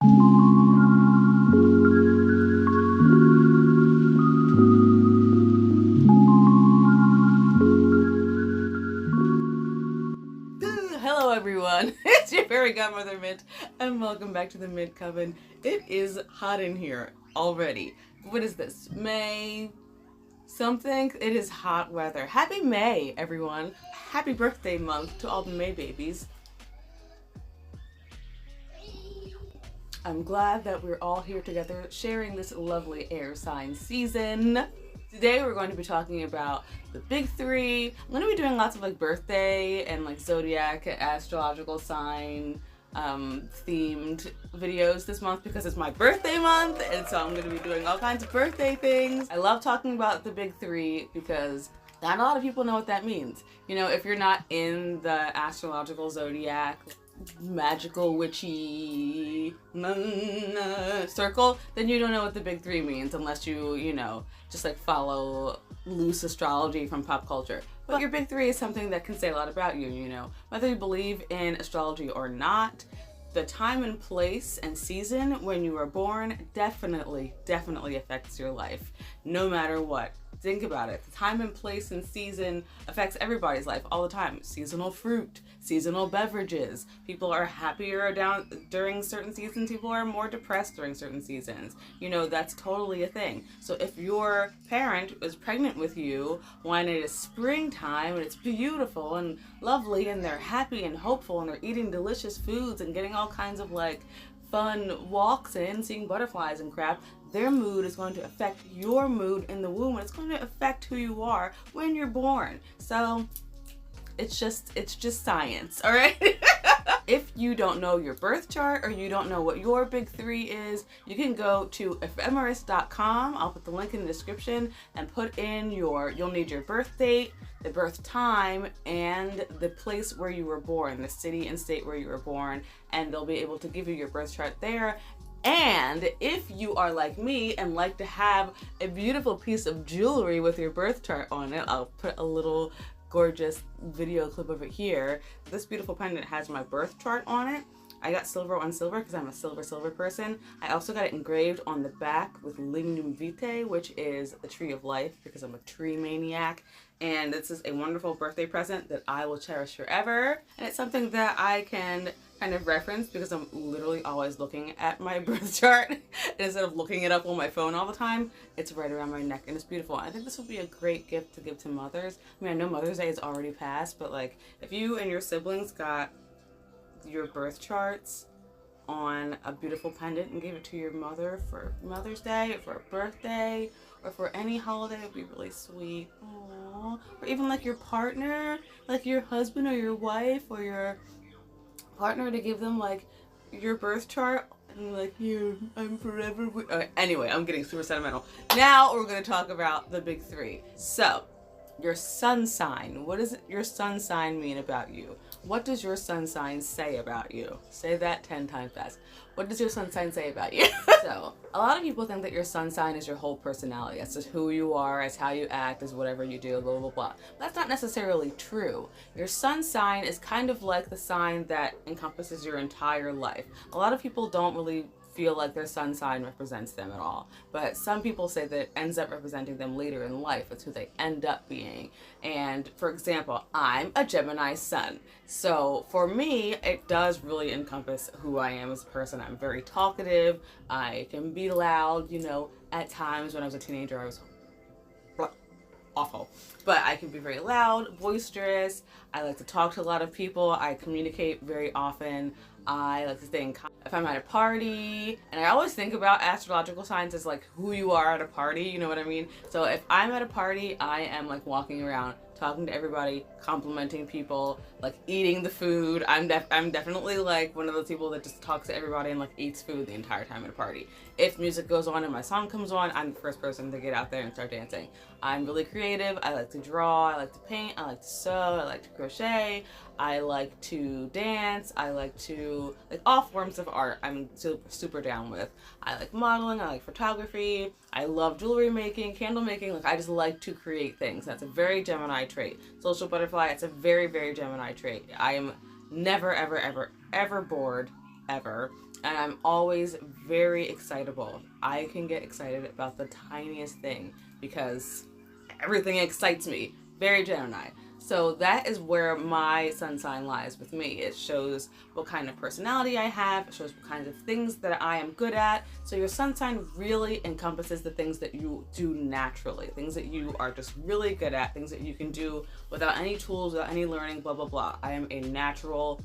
Hello everyone, it's your fairy godmother Mint, and welcome back to the Mint Coven. It is hot in here already. What is this, May something? It is hot weather. Happy May, everyone. Happy birthday month to all the May babies. I'm glad that we're all here together sharing this lovely air sign season. Today we're going to be talking about the big three. I'm going to be doing lots of like birthday and like zodiac, astrological sign themed videos this month because it's my birthday month, and so I'm going to be doing all kinds of birthday things. I love talking about the big three because not a lot of people know what that means. You know, if you're not in the astrological zodiac, magical witchy circle, then you don't know what the big three means unless you know, just like follow loose astrology from pop culture. But your big three is something that can say a lot about you, you know. Whether you believe in astrology or not, the time and place and season when you were born definitely affects your life, no matter what. Think about it. The time and place and season affects everybody's life all the time. Seasonal fruit, seasonal beverages. People are happier down during certain seasons. People are more depressed during certain seasons. You know, that's totally a thing. So if your parent is pregnant with you when it is springtime and it's beautiful and lovely and they're happy and hopeful and they're eating delicious foods and getting all kinds of like fun walks in, seeing butterflies and crap, their mood is going to affect your mood in the womb, and it's going to affect who you are when you're born. So it's just science, all right? If you don't know your birth chart or you don't know what your big three is, you can go to ephemeris.com. I'll put the link in the description and put in you'll need your birth date, the birth time, and the place where you were born, the city and state where you were born, and they'll be able to give you your birth chart there. And if you are like me and like to have a beautiful piece of jewelry with your birth chart on it, I'll put a little gorgeous video clip of it here. This beautiful pendant has my birth chart on it. I got silver on silver because I'm a silver person. I also got it engraved on the back with Lignum Vitae, which is the tree of life, because I'm a tree maniac. And this is a wonderful birthday present that I will cherish forever. And it's something that I can kind of reference because I'm literally always looking at my birth chart. And instead of looking it up on my phone all the time, it's right around my neck and it's beautiful. I think this would be a great gift to give to mothers. I mean, I know Mother's Day is already passed, but like if you and your siblings got your birth charts on a beautiful pendant and gave it to your mother for Mother's Day or for a birthday or for any holiday, it would be really sweet. Aww. Or even like your partner, like your husband or your wife or your partner, to give them like your birth chart and like, here, I'm forever with. Anyway, I'm getting super sentimental. Now we're going to talk about the big three. So your sun sign. What does your sun sign mean about you? What does your sun sign say about you? Say that 10 times fast. What does your sun sign say about you? So, a lot of people think that your sun sign is your whole personality. That's just who you are, as how you act, as whatever you do, blah, blah, blah. That's not necessarily true. Your sun sign is kind of like the sign that encompasses your entire life. A lot of people don't really feel like their sun sign represents them at all, but some people say that it ends up representing them later in life. It's who they end up being. And for example, I'm a Gemini sun, so for me it does really encompass who I am as a person. I'm very talkative, I can be loud, you know, at times. When I was a teenager I was awful, but I can be very loud, boisterous. I like to talk to a lot of people. I communicate very often. I like to think if I'm at a party, and I always think about astrological signs as like who you are at a party, you know what I mean? So if I'm at a party, I am like walking around, talking to everybody, complimenting people, like eating the food. I'm definitely like one of those people that just talks to everybody and like eats food the entire time at a party. If music goes on and my song comes on, I'm the first person to get out there and start dancing. I'm really creative. I like to draw, I like to paint, I like to sew, I like to crochet, I like to dance, I like to, like all forms of art I'm super down with. I like modeling, I like photography, I love jewelry making, candle making. Like I just like to create things. That's a very Gemini trait. Social butterfly, it's a very Gemini trait. I am never ever bored, ever. And I'm always very excitable. I can get excited about the tiniest thing because everything excites me. Very Gemini. So that is where my sun sign lies with me. It shows what kind of personality I have. It shows what kinds of things that I am good at. So your sun sign really encompasses the things that you do naturally, things that you are just really good at, things that you can do without any tools, without any learning, blah, blah, blah. I am a natural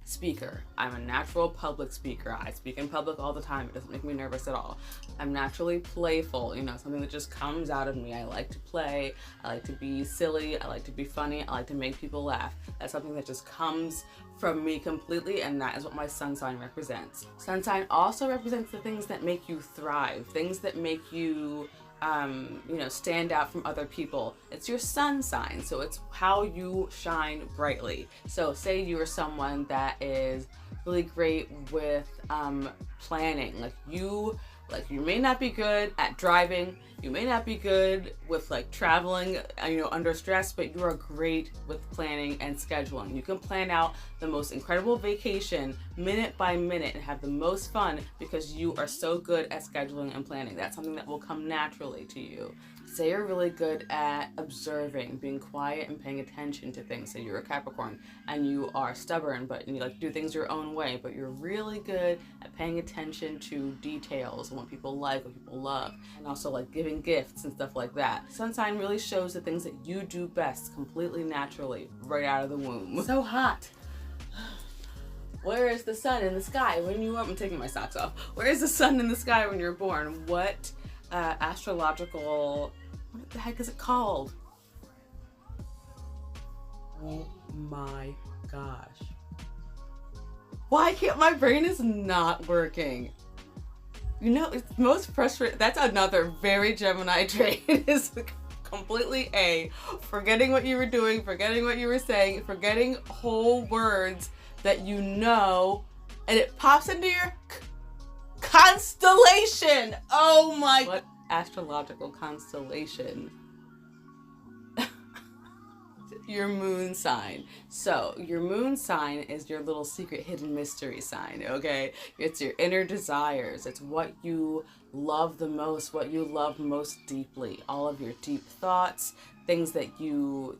speaker. I'm a natural public speaker. I speak in public all the time. It doesn't make me nervous at all. I'm naturally playful, you know, something that just comes out of me. I like to play. I like to be silly. I like to be funny. I like to make people laugh. That's something that just comes from me completely, and that is what my sun sign represents. Sun sign also represents the things that make you thrive, things that make you stand out from other people. It's your sun sign, so it's how you shine brightly. So say you are someone that is really great with planning. You may not be good at driving, you may not be good with traveling, under stress, but you are great with planning and scheduling. You can plan out the most incredible vacation minute by minute and have the most fun because you are so good at scheduling and planning. That's something that will come naturally to you. Say you're really good at observing, being quiet and paying attention to things. Say you're a Capricorn and you are stubborn, but you like to do things your own way, but you're really good at paying attention to details and what people like, what people love, and also giving gifts and stuff like that. Sun sign really shows the things that you do best completely naturally, right out of the womb. So hot. Where is the sun in the sky when you are... I'm taking my socks off. Where is the sun in the sky when you're born? What astrological... What the heck is it called? Oh my gosh. Why can't my brain is not working? It's most frustrating. That's another very Gemini trait. Is completely forgetting what you were doing, forgetting what you were saying, forgetting whole words that you know, and it pops into your constellation. Oh my! What astrological constellation? Your moon sign. So your moon sign is your little secret hidden mystery sign, okay? It's your inner desires. It's what you love the most, what you love most deeply. All of your deep thoughts, things that you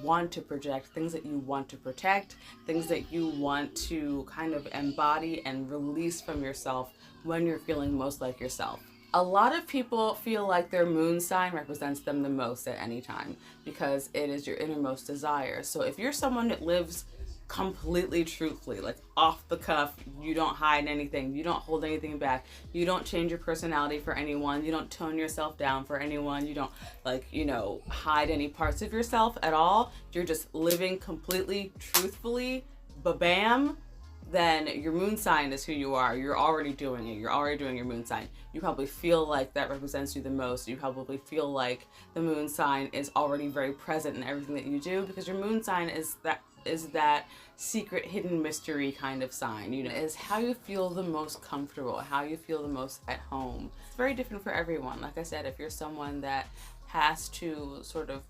want to project, things that you want to protect, things that you want to kind of embody and release from yourself when you're feeling most like yourself. A lot of people feel like their moon sign represents them the most at any time because it is your innermost desire. So if you're someone that lives completely truthfully, off the cuff, you don't hide anything, you don't hold anything back, you don't change your personality for anyone, you don't tone yourself down for anyone, you don't hide any parts of yourself at all, you're just living completely truthfully, ba-bam, then your moon sign is who you are. You're already doing it. You're already doing your moon sign. You probably feel like that represents you the most. You probably feel like the moon sign is already very present in everything that you do because your moon sign is that secret hidden mystery kind of sign. Is how you feel the most comfortable, how you feel the most at home. It's very different for everyone. Like I said, if you're someone that has to sort of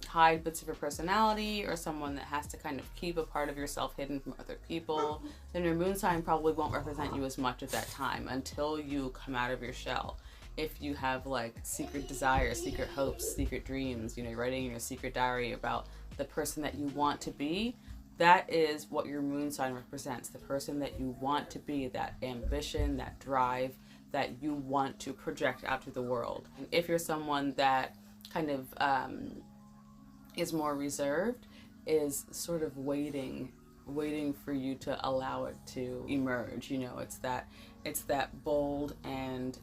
hide bits of your personality, or someone that has to kind of keep a part of yourself hidden from other people, then your moon sign probably won't represent you as much at that time until you come out of your shell. If you have secret desires, secret hopes, secret dreams, you're writing in your secret diary about the person that you want to be, that is what your moon sign represents. The person that you want to be, that ambition, that drive that you want to project out to the world. And if you're someone that kind of is more reserved, is sort of waiting for you to allow it to emerge. It's that bold and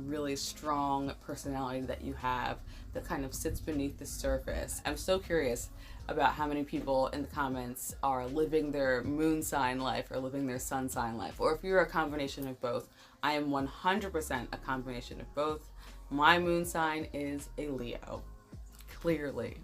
really strong personality that you have that kind of sits beneath the surface. I'm so curious about how many people in the comments are living their moon sign life or living their sun sign life, or if you're a combination of both. I am 100% a combination of both. My moon sign is a Leo. Clearly.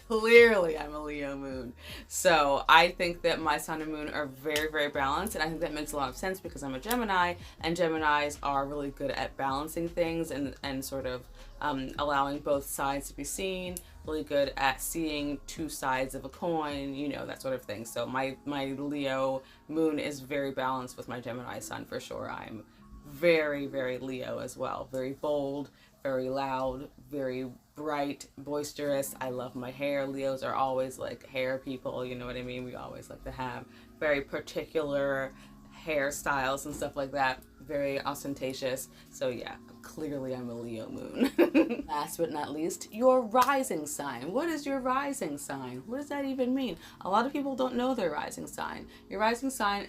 Clearly I'm a Leo moon. So I think that my sun and moon are very, very balanced, and I think that makes a lot of sense because I'm a Gemini, and Geminis are really good at balancing things and sort of allowing both sides to be seen, really good at seeing two sides of a coin, you know, that sort of thing. So my Leo moon is very balanced with my Gemini sun for sure. I'm very, very Leo as well. Very bold, very loud, very bright, boisterous. I love my hair. Leos are always like hair people, you know what I mean? We always like to have very particular hairstyles and stuff like that. Very ostentatious. So yeah, clearly I'm a Leo moon. Last but not least, your rising sign. What is your rising sign? What does that even mean? A lot of people don't know their rising sign. Your rising sign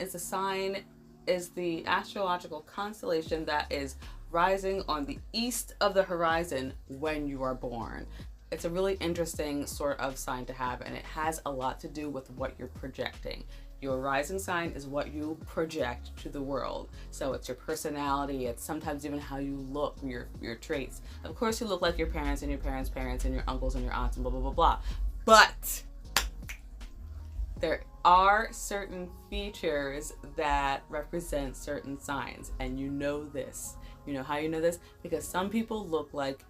is the astrological constellation that is rising on the east of the horizon when you are born. It's a really interesting sort of sign to have, and it has a lot to do with what you're projecting. Your rising sign is what you project to the world. So it's your personality, it's sometimes even how you look, your traits. Of course you look like your parents and your parents' parents and your uncles and your aunts and blah, blah, blah, blah. But there are certain features that represent certain signs, and you know this. You know how you know this? Because some people look like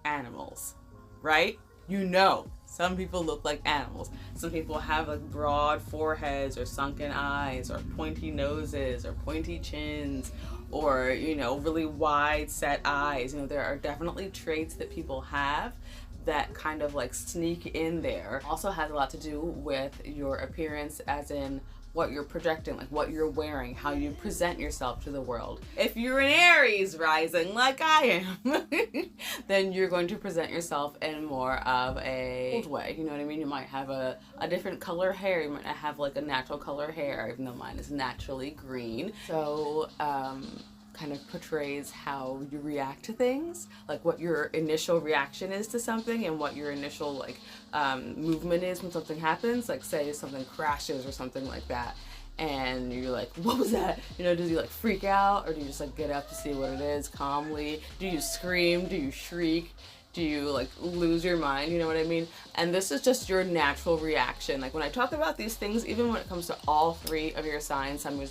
animals, right? You know, some people look like animals. Some people have like broad foreheads or sunken eyes or pointy noses or pointy chins or, you know, really wide set eyes. You know, there are definitely traits that people have that kind of like sneak in there. Also has a lot to do with your appearance, as in what you're projecting, like what you're wearing, how you present yourself to the world. If you're an Aries rising like I am, then you're going to present yourself in more of a bold way. You know what I mean? You might have a different color hair. You might not have like a natural color hair, even though mine is naturally green. So kind of portrays how you react to things, like what your initial reaction is to something and what your initial like movement is when something happens. Like say something crashes or something like that, and you're like, what was that? You know, do you like freak out, or do you just like get up to see what it is calmly? Do you scream? Do you shriek? Do you like lose your mind? You know what I mean? And this is just your natural reaction. Like when I talk about these things, even when it comes to all three of your signs, sun, moon,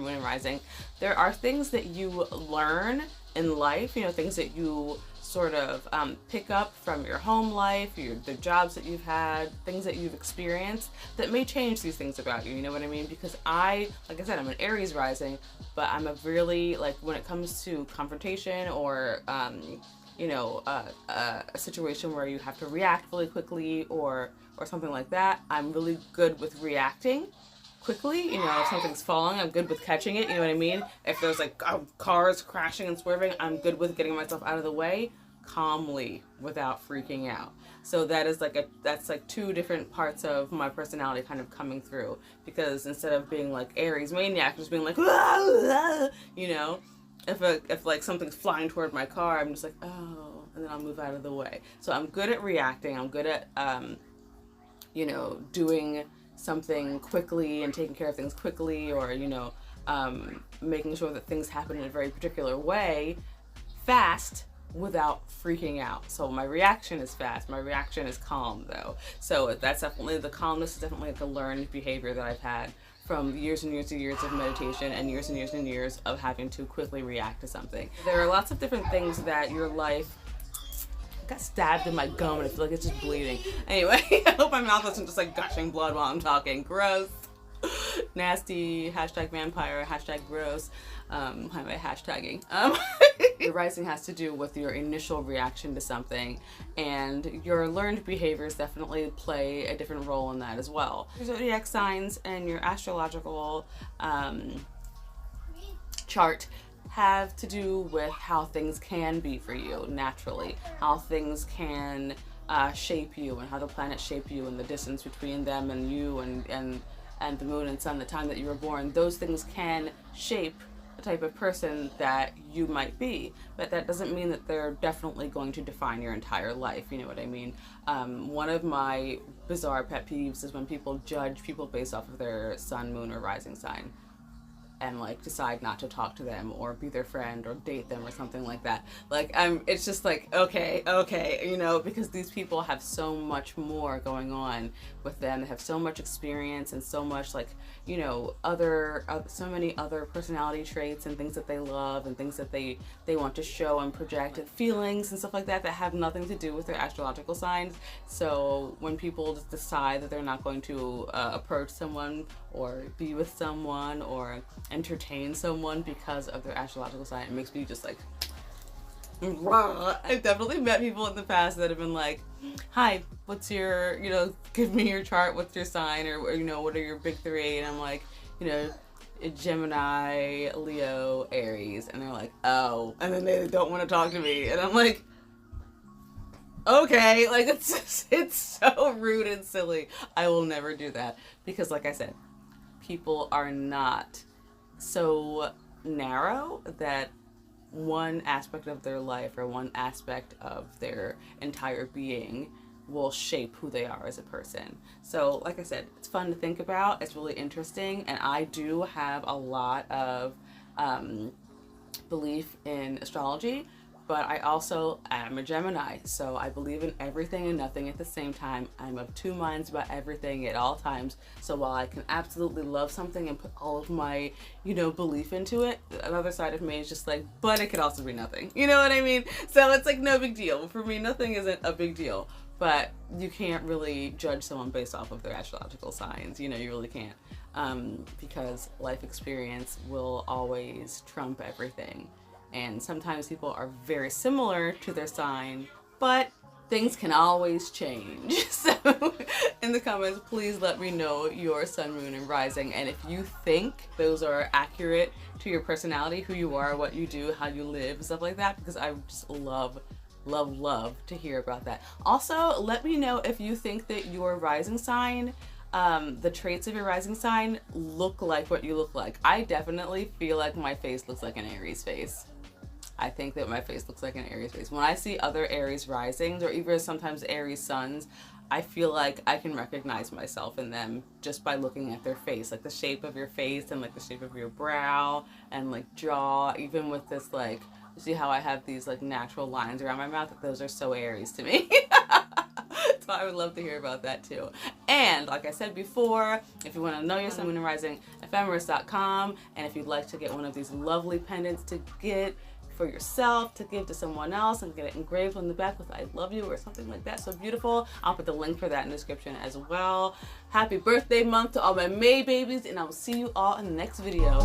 and rising, there are things that you learn in life, you know, things that you sort of pick up from your home life, the jobs that you've had, things that you've experienced that may change these things about you, you know what I mean? Because like I said, I'm an Aries rising, but I'm a really, like when it comes to confrontation or you know, a situation where you have to react really quickly or something like that, I'm really good with reacting quickly. You know, if something's falling, I'm good with catching it, you know what I mean? If there's like cars crashing and swerving, I'm good with getting myself out of the way calmly without freaking out. So that is like that's like two different parts of my personality kind of coming through, because instead of being like Aries maniac, just being like, you know, if like something's flying toward my car, I'm just like, oh, and then I'll move out of the way. So I'm good at reacting. I'm good at, you know, doing something quickly and taking care of things quickly, or, you know, making sure that things happen in a very particular way, fast, without freaking out. So my reaction is fast. My reaction is calm, though. So that's definitely, the calmness is definitely like a learned behavior that I've had from years and years and years of meditation and years and years and years of having to quickly react to something. There are lots of different things that your life... I got stabbed in my gum and I feel like it's just bleeding. Anyway, I hope my mouth isn't just like gushing blood while I'm talking. Gross. Nasty. Hashtag vampire. Hashtag gross. How am I hashtagging? Your rising has to do with your initial reaction to something, and your learned behaviors definitely play a different role in that as well. Your zodiac signs and your astrological chart have to do with how things can be for you naturally, how things can shape you, and how the planets shape you, and the distance between them and you and the moon and sun, the time that you were born. Those things can shape the type of person that you might be, but that doesn't mean that they're definitely going to define your entire life, you know what I mean? One of my bizarre pet peeves is when people judge people based off of their sun, moon, or rising sign. and like decide not to talk to them or be their friend or date them or something like that. Like it's just like, okay, you know, because these people have so much more going on with them. They have so much experience and so much, like, you know, so many other personality traits and things that they love and things that they want to show and project, and feelings and stuff like that have nothing to do with their astrological signs. So when people just decide that they're not going to approach someone or be with someone or entertain someone because of their astrological sign, it makes me just like, I've definitely met people in the past that have been like, hi, what's your, you know, give me your chart, what's your sign, or you know, what are your big three? And I'm like, you know, Gemini, Leo, Aries, and they're like, oh, and then they don't want to talk to me, and I'm like, okay, like, it's so rude and silly. I will never do that, because like I said, people are not so narrow that one aspect of their life or one aspect of their entire being will shape who they are as a person. So like I said, it's fun to think about, it's really interesting, and I do have a lot of belief in astrology, but I also am a Gemini, so I believe in everything and nothing at the same time. I'm of two minds about everything at all times. So while I can absolutely love something and put all of my, you know, belief into it, another side of me is just like, but it could also be nothing. You know what I mean? So it's like no big deal. For me, nothing isn't a big deal. But you can't really judge someone based off of their astrological signs. You know, you really can't. Because life experience will always trump everything. And sometimes people are very similar to their sign, but things can always change. So in the comments, please let me know your sun, moon, and rising. And if you think those are accurate to your personality, who you are, what you do, how you live, stuff like that, because I just love to hear about that. Also, let me know if you think that your rising sign, the traits of your rising sign look like what you look like. I definitely feel like my face looks like an Aries face. I think that my face looks like an Aries face. When I see other Aries risings or even sometimes Aries suns, I feel like I can recognize myself in them just by looking at their face, like the shape of your face and like the shape of your brow and like jaw, even with this, like, you see how I have these like natural lines around my mouth? Those are so Aries to me. So I would love to hear about that too. And like I said before, if you want to know your sun, moon, and rising, ephemeris.com. And if you'd like to get one of these lovely pendants to get for yourself, to give to someone else, and get it engraved on the back with I love you or something like that, so beautiful, I'll put the link for that in the description as well. Happy birthday month to all my May babies, and I will see you all in the next video.